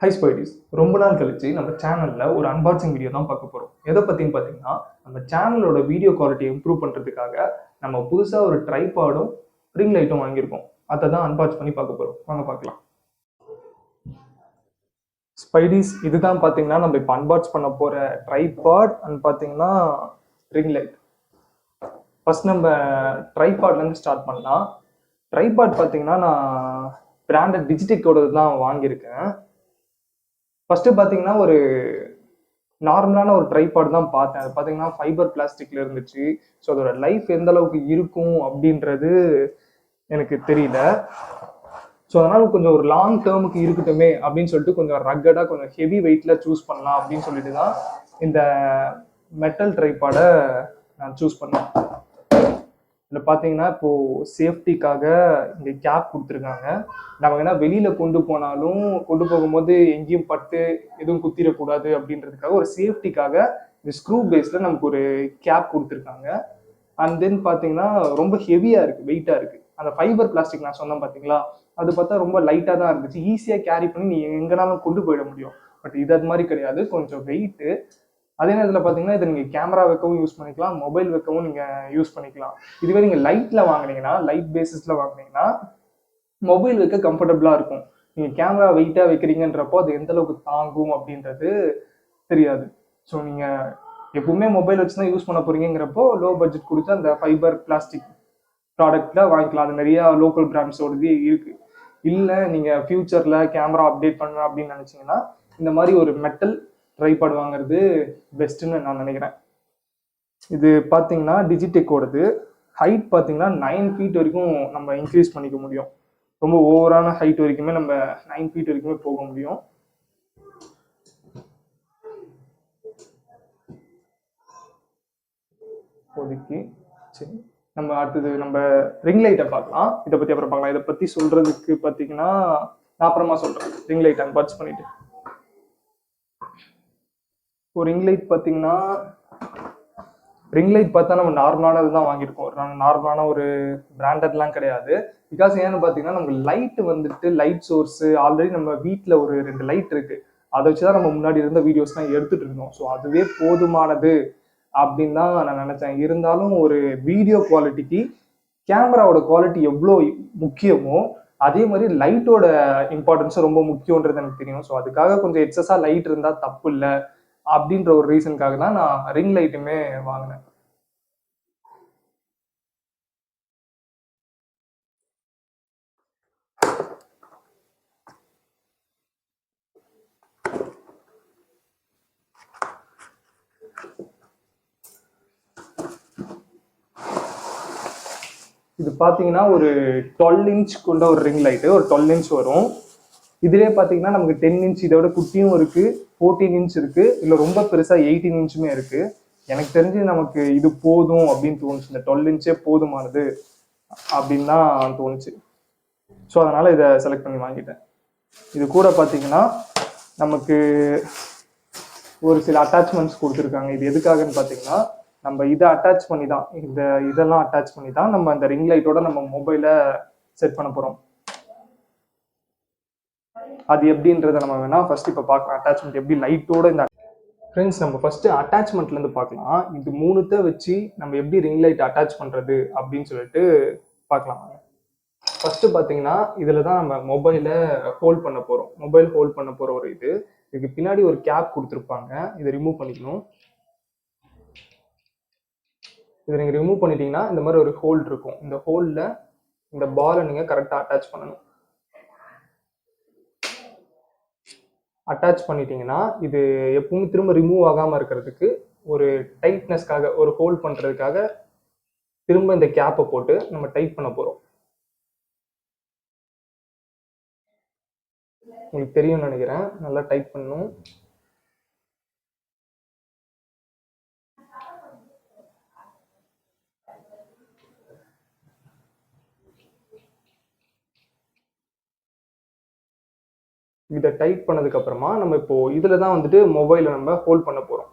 High ஸ்பைடிஸ், ரொம்ப நாள் கழிச்சு நம்ம சேனல்ல ஒரு அன்பாக்சிங் வீடியோ தான் பார்க்க போறோம். எதை பத்தின்னு பார்த்தீங்கன்னா, நம்ம சேனலோட வீடியோ குவாலிட்டி இம்ப்ரூவ் பண்றதுக்காக நம்ம புதுசா ஒரு ட்ரைபாடும் ரிங் லைட்டும் வாங்கியிருக்கோம். அதை தான் அன்பாக்ஸ் பண்ணி பார்க்க போறோம். வாங்க பார்க்கலாம். ஸ்பைடிஸ், இதுதான் பார்த்தீங்கன்னா நம்ம இப்போ அன்பாக்ஸ் பண்ண போற ட்ரைபாட் அண்ட் பார்த்தீங்கன்னா ரிங் லைட். ஃபர்ஸ்ட் நம்ம ட்ரைபாட்லேருந்து ஸ்டார்ட் பண்ணலாம். ட்ரைபாட் பார்த்தீங்கன்னா நான் பிராண்டட் டிஜிடெக்கோட தான் வாங்கியிருக்கேன். ஃபர்ஸ்ட் பார்த்தீங்கன்னா ஒரு நார்மலான ஒரு ட்ரைபாட் தான் பார்த்தேன். அது பார்த்தீங்கன்னா ஃபைபர் பிளாஸ்டிக்ல இருந்துச்சு. ஸோ அதோட லைஃப் எந்த அளவுக்கு இருக்கும் அப்படின்றது எனக்கு தெரியல. ஸோ அதனால கொஞ்சம் ஒரு லாங் டேர்முக்கு இருக்கட்டுமே அப்படின்னு சொல்லிட்டு கொஞ்சம் ரக்கடாக கொஞ்சம் ஹெவி வெயிட்ல சூஸ் பண்ணலாம் அப்படின்னு சொல்லிட்டு தான் இந்த மெட்டல் ட்ரைபாடை நான் சூஸ் பண்ணேன். இதில் பார்த்தீங்கன்னா இப்போ சேஃப்டிக்காக இங்கே கேப் கொடுத்துருக்காங்க. நம்ம வேணா வெளியில கொண்டு போனாலும் கொண்டு போகும்போது எங்கேயும் பட்டு எதுவும் குத்திடக்கூடாது அப்படின்றதுக்காக ஒரு சேஃப்டிக்காக இந்த ஸ்க்ரூ பேஸ்ல நமக்கு ஒரு கேப் கொடுத்துருக்காங்க. அண்ட் தென் பார்த்தீங்கன்னா ரொம்ப ஹெவியா இருக்கு, வெயிட்டா இருக்கு. அந்த ஃபைபர் பிளாஸ்டிக் நான் சொன்னேன் பார்த்தீங்களா, அது பார்த்தா ரொம்ப லைட்டாக தான் இருந்துச்சு. ஈஸியாக கேரி பண்ணி நீ எங்கனாலும் கொண்டு போயிட முடியும். பட் இது அது மாதிரி கிடையாது, கொஞ்சம் வெயிட்டு. அதே நேரத்தில் பார்த்தீங்கன்னா இதை நீங்கள் கேமரா வைக்கவும் யூஸ் பண்ணிக்கலாம், மொபைல் வைக்கவும் நீங்கள் யூஸ் பண்ணிக்கலாம். இதுவே நீங்கள் லைட்டில் வாங்கினீங்கன்னா, லைட் பேசிஸில் வாங்கினீங்கன்னா மொபைல் வைக்க கம்ஃபர்டபுளாக இருக்கும். நீங்கள் கேமரா வெயிட்டாக வைக்கிறீங்கன்றப்போ அது எந்த அளவுக்கு தாங்கும் அப்படின்றது தெரியாது. ஸோ நீங்கள் எப்பவுமே மொபைல் வச்சு தான் யூஸ் பண்ண போறீங்கிறப்போ லோ பட்ஜெட் கொடுத்து அந்த ஃபைபர் பிளாஸ்டிக் ப்ராடக்ட்ல வாங்கிக்கலாம். அது நிறைய லோக்கல் பிராண்ட்ஸோடது இருக்கு. இல்லை நீங்கள் ஃபியூச்சரில் கேமரா அப்டேட் பண்ணணும் அப்படின்னு நினச்சிங்கன்னா இந்த மாதிரி ஒரு மெட்டல் ட்ரைபாட் வாங்குறது பெஸ்ட்டுன்னு நான் நினைக்கிறேன். இது பார்த்தீங்கன்னா டிஜிடெக்கோடது. ஹைட் பார்த்தீங்கன்னா 9 feet வரைக்கும் நம்ம இன்க்ரீஸ் பண்ணிக்க முடியும். ரொம்ப ஓவரான ஹைட் வரைக்குமே நம்ம 9 feet வரைக்குமே போக முடியும். இப்போதைக்கு சரி, நம்ம அடுத்தது நம்ம ரிங் லைட்டை பார்க்கலாம். இதை பற்றி அப்புறம் பார்க்கலாம். இதை பற்றி சொல்றதுக்கு பார்த்தீங்கன்னா நான் அப்புறமா சொல்றேன். ரிங் லைட் அன்பாக்ஸ் பண்ணிட்டு. ஒரு ரிங் லைட் பார்த்தீங்கன்னா ரிங் லைட் பார்த்தா நம்ம நார்மலானது தான் வாங்கியிருக்கோம். நார்மலான ஒரு பிராண்டட்லாம் கிடையாது. பிகாஸ் ஏன்னு பார்த்தீங்கன்னா நமக்கு லைட் வந்துட்டு லைட் சோர்ஸ் ஆல்ரெடி நம்ம வீட்டில் ஒரு 2 லைட் இருக்கு. அதை வச்சு தான் நம்ம முன்னாடி இருந்த வீடியோஸ்லாம் எடுத்துட்டு இருந்தோம். ஸோ அதுவே போதுமானது அப்படின்னு தான் நான் நினைச்சேன். இருந்தாலும் ஒரு வீடியோ குவாலிட்டிக்கு கேமராவோட குவாலிட்டி எவ்வளோ முக்கியமோ அதே மாதிரி லைட்டோட இம்பார்ட்டன்ஸும் ரொம்ப முக்கியன்றது எனக்கு தெரியும். ஸோ அதுக்காக கொஞ்சம் எக்ஸஸா லைட் இருந்தால் தப்பு இல்லை அப்படின்ற ஒரு ரீசனுக்காக தான் நான் ரிங் லைட்டுமே வாங்கினேன். இது பார்த்தீங்கன்னா ஒரு 12 inch கொண்ட ஒரு ரிங் லைட்டு, ஒரு 12 inch வரும். இதுலேயே பார்த்தீங்கன்னா நமக்கு 10 inch இதோட குட்டியும் இருக்கு, 14 inch இருக்கு, இல்லை ரொம்ப பெருசா 18 inchமே இருக்கு. எனக்கு தெரிஞ்சு நமக்கு இது போதும் அப்படின்னு தோணுச்சு. இந்த 12 inch போதுமானது அப்படின்னு தான் தோணுச்சு. ஸோ அதனால இதை செலக்ட் பண்ணி வாங்கிட்டேன். இது கூட பார்த்தீங்கன்னா நமக்கு ஒரு சில அட்டாச்மெண்ட்ஸ் கொடுத்துருக்காங்க. இது எதுக்காகன்னு பார்த்தீங்கன்னா நம்ம இதை அட்டாச் பண்ணி தான் இதெல்லாம் அட்டாச் பண்ணி தான் நம்ம அந்த ரிங் லைட்டோட நம்ம மொபைலை செட் பண்ண போறோம். அது எப்படின்றத நம்ம வேணா ஃபர்ஸ்ட் இப்போ பார்க்கலாம். அட்டாச்மெண்ட் எப்படி லைட்டோட இந்த ஃப்ரெண்ட்ஸ் நம்ம ஃபர்ஸ்ட் அட்டாச்மெண்ட்லேருந்து பார்க்கலாம். இது 3த்தை வச்சு நம்ம எப்படி ரிங் லைட் அட்டாச் பண்ணுறது அப்படின்னு சொல்லிட்டு பார்க்கலாம். ஃபர்ஸ்ட் பார்த்தீங்கன்னா இதில் தான் நம்ம மொபைலை ஹோல்ட் பண்ண போகிறோம். மொபைல் ஹோல்ட் பண்ண போகிற ஒரு இதுக்கு பின்னாடி ஒரு கேப் கொடுத்துருப்பாங்க. இதை ரிமூவ் பண்ணிக்கணும். இதை நீங்கள் ரிமூவ் பண்ணிட்டீங்கன்னா இந்த மாதிரி ஒரு ஹோல்ட் இருக்கும். இந்த ஹோல்டில் இந்த பாலை நீங்கள் கரெக்டாக அட்டாச் பண்ணணும். அட்டாச் பண்ணிட்டீங்கன்னா இது எப்பவுமே திரும்ப ரிமூவ் ஆகாமல் இருக்கிறதுக்கு ஒரு டைட்னஸ்க்காக, ஒரு ஹோல்ட் பண்ணுறதுக்காக திரும்ப இந்த கேப்பை போட்டு நம்ம டைட் பண்ண போகிறோம். உங்களுக்கு தெரியும்னு நினைக்கிறேன். நல்லா டைட் பண்ணணும். இதை டைட் பண்ணதுக்கு அப்புறமா நம்ம இப்போ இதுல தான் வந்துட்டு மொபைலை நம்ம ஹோல்ட் பண்ண போறோம்.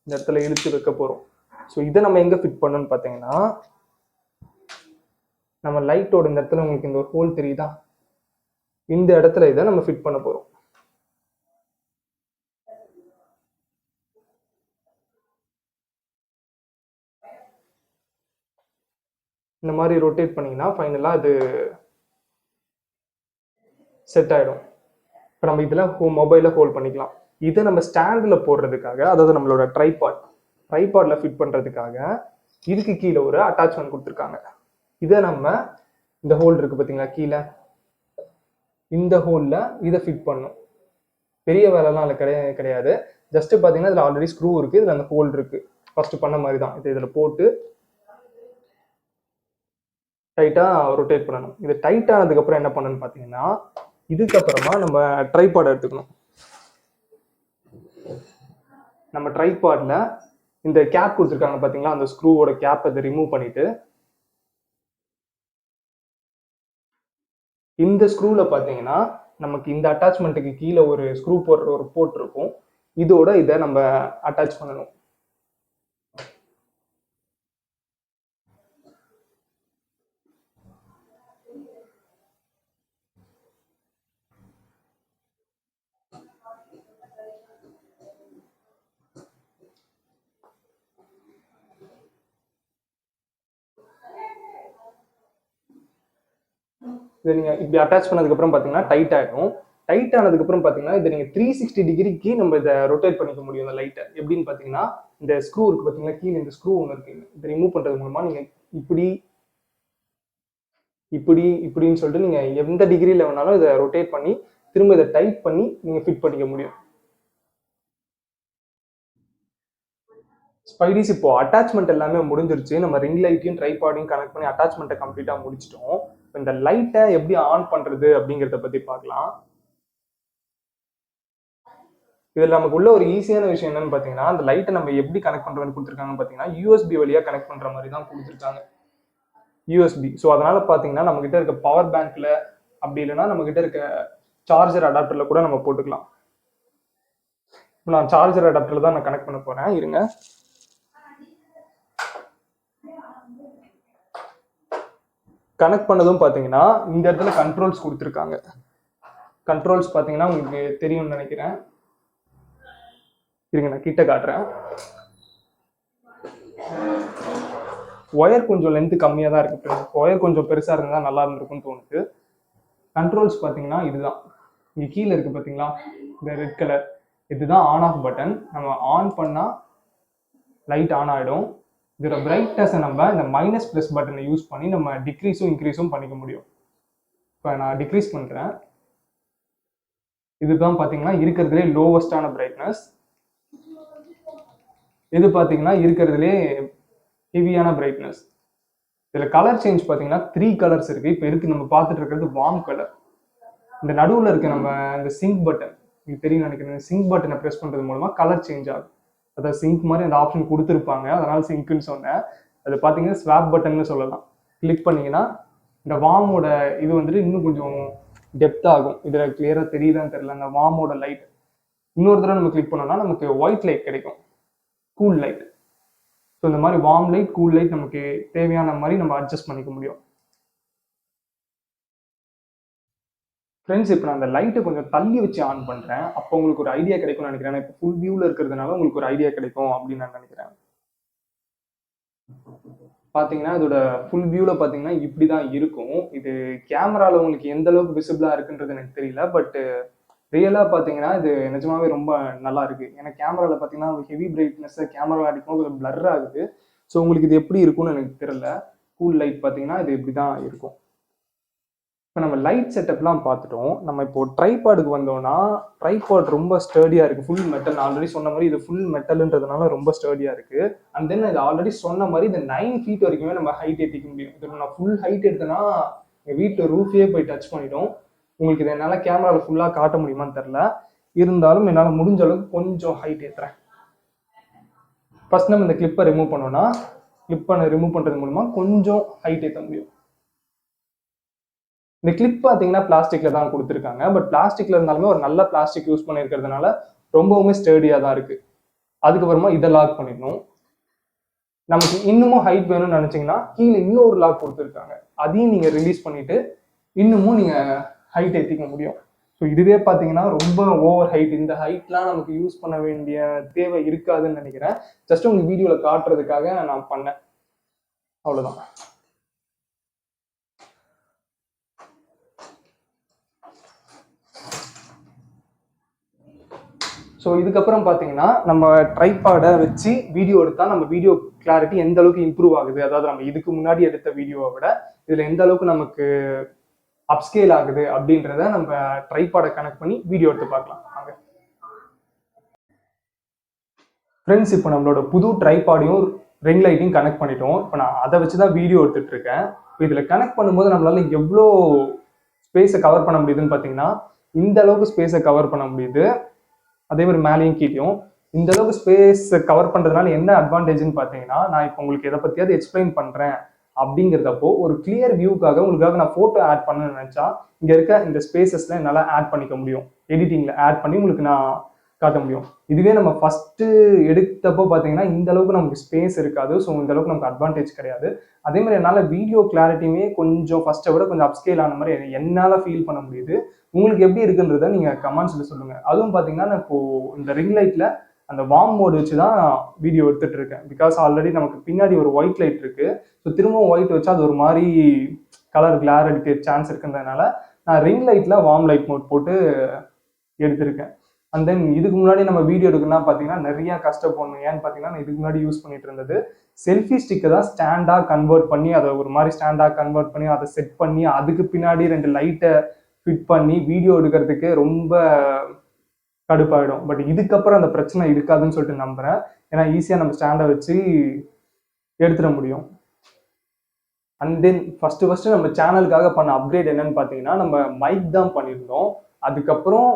இந்த இடத்துல இழுத்து வைக்க போறோம். ஸோ இதை நம்ம எங்க ஃபிட் பண்ணணும்னு பார்த்தீங்கன்னா நம்ம லைட்டோட இந்த இடத்துல உங்களுக்கு இந்த ஒரு ஹோல் தெரியுதா, இந்த இடத்துல இதை நம்ம ஃபிட் பண்ண போறோம். இந்த மாதிரி ரொட்டேட் பண்ணிங்கன்னா ஃபைனலாக அது செட் ஆகிடும். இப்போ நம்ம இதில் மொபைலில் ஹோல்ட் பண்ணிக்கலாம். இதை நம்ம ஸ்டாண்டில் போடுறதுக்காக, அதாவது நம்மளோட ட்ரைபாடில் ஃபிட் பண்ணுறதுக்காக இதுக்கு கீழே ஒரு அட்டாச்மெண்ட் கொடுத்துருக்காங்க. இதை நம்ம இந்த ஹோல் இருக்குது பார்த்தீங்களா கீழே, இந்த ஹோலில் இதை ஃபிட் பண்ணும். பெரிய வேலைலாம் அதில் கிடையாது. ஜஸ்ட்டு பார்த்தீங்கன்னா இதில் ஆல்ரெடி ஸ்க்ரூ இருக்குது, இதில் அந்த ஹோல் இருக்குது. ஃபஸ்ட்டு பண்ண மாதிரி தான். இதில் போட்டு டைட்டாக ரொட்டேட் பண்ணணும். இது டைட் ஆனதுக்கப்புறம் என்ன பண்ணணும்னு பார்த்தீங்கன்னா, இதுக்கப்புறமா நம்ம ட்ரைபாடை எடுத்துக்கணும். நம்ம ட்ரைபாடில் இந்த கேப் கொடுத்துருக்காங்க பார்த்தீங்களா, அந்த ஸ்க்ரூவோட கேப் அதை ரிமூவ் பண்ணிவிட்டு, இந்த ஸ்க்ரூவில் பார்த்தீங்கன்னா நமக்கு இந்த அட்டாச்மெண்ட்டுக்கு கீழே ஒரு ஸ்க்ரூ போடுற ஒரு போர்ட் இருக்கும். இதோட இதை நம்ம அட்டாச் பண்ணணும். இதை நீங்கள் இப்படி அட்டாச் பண்ணதுக்கப்புறம் பார்த்தீங்கன்னா டைட் ஆகிடும். டைட் ஆனதுக்கப்புறம் பார்த்தீங்கன்னா இதை நீங்கள் 360 டிகிரிக்கு நம்ம இதை ரொட்டேட் பண்ணிக்க முடியும். இந்த லைட்டை எப்படின்னு பார்த்தீங்கன்னா, இந்த ஸ்க்ரூ இருக்குது பார்த்தீங்கன்னா, கீழே இந்த ஸ்க்ரூ ஒன்று இருக்குங்க. இதை ரிமூவ் பண்ணுறது மூலமாக நீங்கள் இப்படி இப்படி இப்படின்னு சொல்லிட்டு நீங்கள் எந்த டிகிரியில் வேணாலும் இதை ரொட்டேட் பண்ணி திரும்ப இதை டைட் பண்ணி நீங்கள் ஃபிட் பண்ணிக்க முடியும். ஸ்பைடிஸ் இப்போ அட்டாச்மெண்ட் எல்லாமே முடிஞ்சிருச்சு. நம்ம ரிங் லைட்டையும் ட்ரைபாடையும் கனெக்ட் பண்ணி அட்டாச்மெண்ட்டை கம்ப்ளீட்டாக முடிச்சிட்டோம். இந்த லைட்டை எப்படி ஆன் பண்ணுறது அப்படிங்கிறத பற்றி பார்க்கலாம். இதில் நமக்கு உள்ள ஒரு ஈஸியான விஷயம் என்னன்னு பார்த்தீங்கன்னா, அந்த லைட்டை நம்ம எப்படி கனெக்ட் பண்ணுறதுன்னு கொடுத்துருக்காங்கன்னு பார்த்தீங்கன்னா, யூஎஸ்பி வழியாக கனெக்ட் பண்ணுற மாதிரி தான் கொடுத்துருக்காங்க. யூஎஸ்பி. ஸோ அதனால் பார்த்தீங்கன்னா நம்மக்கிட்ட இருக்க பவர் பேங்க்கில், அப்படி இல்லைன்னா நம்மக்கிட்ட இருக்க சார்ஜர் அடாப்டரில் கூட நம்ம போட்டுக்கலாம். இப்போ நான் சார்ஜர் அடாப்டரில் தான் நான் கனெக்ட் பண்ண போகிறேன். இருங்க. கனெக்ட் பண்ணதும் பார்த்தீங்கன்னா இந்த இடத்துல கண்ட்ரோல்ஸ் கொடுத்துருக்காங்க. கண்ட்ரோல்ஸ் பார்த்தீங்கன்னா உங்களுக்கு தெரியும்னு நினைக்கிறேன். இருங்க நான் கிட்ட காட்டுறேன். ஒயர் கொஞ்சம் லென்த்து கம்மியாக தான் இருக்குது. ஒயர் கொஞ்சம் பெருசாக இருந்தால் நல்லா இருந்திருக்கும்னு தோணுது. கண்ட்ரோல்ஸ் பார்த்தீங்கன்னா இதுதான். இங்கே கீழே இருக்குது பார்த்தீங்களா, இந்த ரெட் கலர், இதுதான் ஆன் ஆஃப் பட்டன். நம்ம ஆன் பண்ணால் லைட் ஆன் ஆகிடும். இதோட பிரைட்னஸை நம்ம இந்த மைனஸ் ப்ளஸ் பட்டனை யூஸ் பண்ணி நம்ம டிக்ரீஸும் இன்க்ரீஸும் பண்ணிக்க முடியும். இப்போ நான் டிக்ரீஸ் பண்ணுறேன். இதுதான் பார்த்தீங்கன்னா இருக்கிறதுலே லோவஸ்டான பிரைட்னஸ். இது பார்த்தீங்கன்னா இருக்கிறதுலே ஹெவியான பிரைட்னஸ். இதில் கலர் சேஞ்ச் பார்த்தீங்கன்னா 3 கலர்ஸ் இருக்குது. இப்போ இருக்கு நம்ம பார்த்துட்டு இருக்கிறது வார்ம் கலர். இந்த நடுவில் இருக்க நம்ம இந்த சிங்க் பட்டன், உங்களுக்கு தெரியும் நினைக்கிறேன், சிங்க் பட்டனை ப்ரெஸ் பண்ணுறது மூலமாக கலர் சேஞ்ச் ஆகும். அதாவது சிங்க் மாதிரி அந்த ஆப்ஷன் கொடுத்துருப்பாங்க, அதனால சிங்க்குன்னு சொன்னேன். அது பார்த்தீங்கன்னா ஸ்வாப் பட்டன்னு சொல்லலாம். கிளிக் பண்ணிங்கன்னா இந்த வார்மோட இது வந்துட்டு இன்னும் கொஞ்சம் டெப்த் ஆகும். இதில் கிளியராக தெரியுதான்னு தெரியல. அந்த வார்மோட லைட் இன்னொரு தடவை நம்ம கிளிக் பண்ணோம்னா நமக்கு ஒயிட் லைட் கிடைக்கும், கூல் லைட். ஸோ இந்த மாதிரி வார்ம் லைட், கூல் லைட் நமக்கு தேவையான மாதிரி நம்ம அட்ஜஸ்ட் பண்ணிக்க முடியும். ஃப்ரெண்ட்ஸ், இப்போ நான் அந்த லைட்டை கொஞ்சம் தள்ளி வச்சு ஆன் பண்ணுறேன். அப்போ உங்களுக்கு ஒரு ஐடியா கிடைக்கும்னு நினைக்கிறேன். இப்போ ஃபுல் வியூவில் இருக்கிறதுனால உங்களுக்கு ஒரு ஐடியா கிடைக்கும் அப்படின்னு நான் நினைக்கிறேன். பார்த்தீங்கன்னா இதோட ஃபுல் வியூவில் பார்த்தீங்கன்னா இப்படி தான் இருக்கும். இது கேமராவில் உங்களுக்கு எந்த அளவுக்கு விசிபிளாக இருக்குன்றது எனக்கு தெரியல. பட்டு ரியலாக பார்த்தீங்கன்னா இது நிஜமாவே ரொம்ப நல்லா இருக்குது. ஏன்னா கேமராவில் பார்த்தீங்கன்னா ஹெவி பிரைட்னஸை கேமரா அடிக்கும், கொஞ்சம் பிளர் ஆகுது. ஸோ உங்களுக்கு இது எப்படி இருக்கும்னு எனக்கு தெரியல. கூல் லைட் பார்த்தீங்கன்னா இது இப்படி தான் இருக்கும். இப்போ நம்ம லைட் செட்டப்லாம் பார்த்துட்டோம். நம்ம இப்போ ட்ரைபாடுக்கு வந்தோம்னா, ட்ரைபாட் ரொம்ப ஸ்டர்டியாக இருக்குது. Full metal. நான் ஆல்ரெடி சொன்ன மாதிரி இது ஃபுல் மெட்டல்ன்றதுனால ரொம்ப ஸ்டர்டியாக இருக்குது. அண்ட் தென் இது ஆல்ரெடி சொன்ன மாதிரி இந்த 9 feet வரைக்குமே நம்ம ஹைட் ஏற்றிக்க முடியும். இது நான் ஃபுல் ஹைட் எடுத்தேன்னா எங்கள் வீட்டில் ரூஃபே போய் டச் பண்ணிடும். உங்களுக்கு இதை என்னால் கேமராவில் ஃபுல்லாக காட்ட முடியுமான்னு தெரில. இருந்தாலும் என்னால் முடிஞ்ச அளவுக்கு கொஞ்சம் ஹைட் ஏற்றுறேன். ஃபர்ஸ்ட் நம்ம இந்த கிளிப்பை ரிமூவ் பண்ணோன்னா, கிளிப்பை ரிமூவ் பண்ணுறது மூலமாக கொஞ்சம் ஹைட் ஏற்ற முடியும். இந்த கிளிப் பார்த்தீங்கன்னா பிளாஸ்டிக்ல தான் கொடுத்துருக்காங்க. பட் பிளாஸ்டிக்ல இருந்தாலுமே ஒரு நல்ல பிளாஸ்டிக் யூஸ் பண்ணியிருக்கிறதுனால ரொம்பவுமே ஸ்டர்டியாக தான் இருக்குது. அதுக்கப்புறமா இதை லாக் பண்ணிடணும். நமக்கு இன்னமும் ஹைட் வேணும்னு நினச்சிங்கன்னா கீழே இன்னொரு லாக் கொடுத்துருக்காங்க. அதையும் நீங்கள் ரிலீஸ் பண்ணிவிட்டு இன்னமும் நீங்கள் ஹைட் ஏற்றிக்க முடியும். ஸோ இதுவே பார்த்தீங்கன்னா ரொம்ப ஓவர் ஹைட். இந்த ஹைட்லாம் நமக்கு யூஸ் பண்ண வேண்டிய தேவை இருக்காதுன்னு நினைக்கிறேன். ஜஸ்ட் உங்களுக்கு வீடியோவில் காட்டுறதுக்காக நான் பண்ணேன், அவ்வளோதான். ஸோ இதுக்கப்புறம் பார்த்தீங்கன்னா நம்ம ட்ரைபாடை வச்சு வீடியோ எடுத்தால் நம்ம வீடியோ கிளாரிட்டி எந்த அளவுக்கு இம்ப்ரூவ் ஆகுது, அதாவது நம்ம இதுக்கு முன்னாடி எடுத்த வீடியோவை விட இதில் எந்த அளவுக்கு நமக்கு அப்ஸ்கேல் ஆகுது அப்படின்றத நம்ம ட்ரைபாடை கனெக்ட் பண்ணி வீடியோ எடுத்து பார்க்கலாம். வாங்க ஃப்ரெண்ட்ஸ், இப்போ நம்மளோட புது ட்ரைபாடையும் ரிங் லைட்டையும் கனெக்ட் பண்ணிட்டோம். இப்போ நான் அதை வச்சு தான் வீடியோ எடுத்துட்டு இருக்கேன். இப்போ இதில் கனெக்ட் பண்ணும்போது நம்மளால எவ்வளோ ஸ்பேஸை கவர் பண்ண முடியுதுன்னு பார்த்தீங்கன்னா இந்த அளவுக்கு ஸ்பேஸை கவர் பண்ண முடியுது. அதே மாதிரி மேலேயும் கீழேயும் இந்த அளவுக்கு ஸ்பேஸ் கவர் பண்ணுறதுனால என்ன அட்வான்டேஜ்னு பார்த்தீங்கன்னா, நான் இப்போ உங்களுக்கு எதை பற்றியாவது எக்ஸ்பிளைன் பண்ணுறேன் அப்படிங்கிறதப்போ ஒரு கிளியர் வியூக்காக உங்களுக்காக நான் ஃபோட்டோ ஆட் பண்ணணும்னு நினச்சா இங்கே இருக்க இந்த ஸ்பேசஸில் என்னால் ஆட் பண்ணிக்க முடியும். எடிட்டிங்கில் ஆட் பண்ணி உங்களுக்கு நான் காட்ட முடியும். இதுவே நம்ம ஃபஸ்ட்டு எடுத்தப்போ பார்த்தீங்கன்னா இந்த அளவுக்கு நமக்கு ஸ்பேஸ் இருக்காது. ஸோ இந்த அளவுக்கு நமக்கு அட்வான்டேஜ் கிடையாது. அதே மாதிரி என்னால் வீடியோ கிளாரிட்டியுமே கொஞ்சம் ஃபஸ்ட்டை விட கொஞ்சம் அப்ஸ்கேல் ஆன மாதிரி என்னால் ஃபீல் பண்ண முடியுது. உங்களுக்கு எப்படி இருக்குன்றத நீங்கள் கமெண்ட்ஸில் சொல்லுங்கள். அதுவும் பார்த்தீங்கன்னா நான் இப்போது இந்த ரிங் லைட்டில் அந்த வார்ம் மோடு வச்சு தான் வீடியோ எடுத்துகிட்டு இருக்கேன். பிகாஸ் ஆல்ரெடி நமக்கு பின்னாடி ஒரு ஒயிட் லைட் இருக்குது. ஸோ திரும்பவும் ஒயிட் வச்சா அது ஒரு மாதிரி கலர் கிளார் அடிக்க சான்ஸ் இருக்குன்றதுனால நான் ரிங் லைட்டில் வார்ம் லைட் மோட் போட்டு எடுத்திருக்கேன். அண்ட் தென் இதுக்கு முன்னாடி நம்ம வீடியோ எடுக்கணும்னா பார்த்தீங்கன்னா நிறையா கஷ்டப்படணும். ஏன்னு பார்த்தீங்கன்னா நான் இதுக்கு முன்னாடி யூஸ் பண்ணிட்டு இருந்தது செல்ஃபி ஸ்டிக்கை தான் ஸ்டாண்டாக கன்வெர்ட் பண்ணி அதை ஒரு மாதிரி ஸ்டாண்டாக கன்வெர்ட் பண்ணி அதை செட் பண்ணி அதுக்கு பின்னாடி 2 லைட்டை ஃபிட் பண்ணி வீடியோ எடுக்கிறதுக்கு ரொம்ப கடுப்பாயிடும். பட் இதுக்கப்புறம் அந்த பிரச்சனை இருக்காதுன்னு சொல்லிட்டு நம்புறேன். ஏன்னா ஈஸியாக நம்ம ஸ்டாண்டை வச்சு எடுத்துட முடியும். அண்ட் தென் ஃபர்ஸ்ட் நம்ம சேனலுக்காக பண்ண அப்கிரேட் என்னன்னு பார்த்தீங்கன்னா நம்ம மைக் தான் பண்ணியிருந்தோம். அதுக்கப்புறம்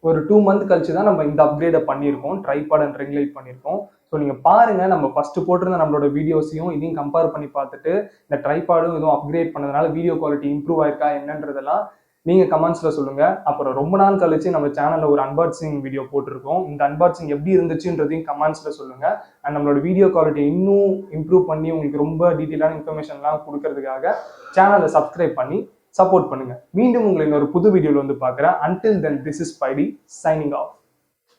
ஒரு 2 மந்த் கழிச்சு தான் நம்ம இந்த அப்கிரேடை பண்ணியிருக்கோம். ட்ரைபாட் அண்ட் ரிங் லைட் பண்ணியிருக்கோம். ஸோ நீங்கள் பாருங்கள், நம்ம ஃபஸ்ட்டு போட்டிருந்த நம்மளோட வீடியோஸையும் இதையும் கம்பேர் பண்ணி பார்த்துட்டு இந்த ட்ரைபாடும் இதுவும் அப்கிரேட் பண்ணதுனால வீடியோ குவாலிட்டி இம்ப்ரூவ் ஆயிருக்கா என்னன்றதெல்லாம் நீங்கள் கமெண்ட்ஸில் சொல்லுங்கள். அப்புறம் ரொம்ப நாள் கழிச்சு நம்ம சேனலில் ஒரு அன்பாக்சிங் வீடியோ போட்டிருக்கோம். இந்த அன்பாக்சிங் எப்படி இருந்துச்சுன்றதையும் கமெண்ட்ஸில் சொல்லுங்கள். அண்ட் நம்மளோட வீடியோ குவாலிட்டி இன்னும் இம்ப்ரூவ் பண்ணி உங்களுக்கு ரொம்ப டீட்டெயிலான இன்ஃபர்மேஷன்லாம் கொடுக்கறதுக்காக சேனலை சப்ஸ்கிரைப் பண்ணி சப்போர்ட் பண்ணுங்கள். மீண்டும் உங்களை இன்னொரு புது வீடியோவில் வந்து பார்க்குறேன். Until then, this is Spidey signing off.